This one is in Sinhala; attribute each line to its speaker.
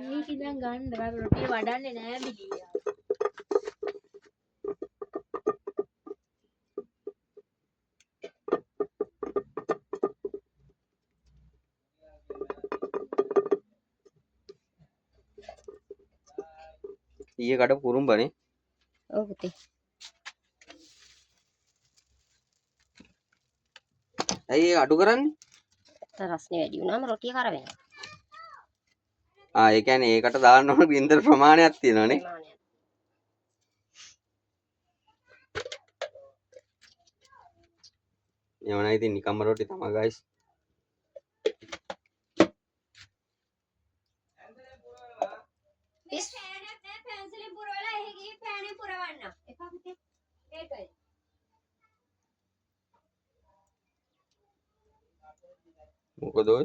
Speaker 1: මේක ඉඳන් ගන්න රොටිය වඩන්නේ නෑ බිලිය.
Speaker 2: ඊයේ කඩපු කුරුම්බනේ.
Speaker 1: ඔව් පුතේ.
Speaker 2: ඇයි ඒ අඩු කරන්නේ?
Speaker 1: රස්නේ වැඩි වුණාම රොටිය කර වෙනවා.
Speaker 2: ඒ කියන්නේ ඒකට දාන්න ඕන බින්දර ප්‍රමාණයක් තියෙනවානේ.
Speaker 1: ප්‍රමාණයක්.
Speaker 2: එවනම් ඉතින් නිකම්ම රොටි තමයි guys.
Speaker 1: පැන්සිලෙන් පුරවලා එහෙ ගිහින් පෑනෙන් පුරවන්න. එපා පුතේ. ඒකයි.
Speaker 2: මොකද ඔය?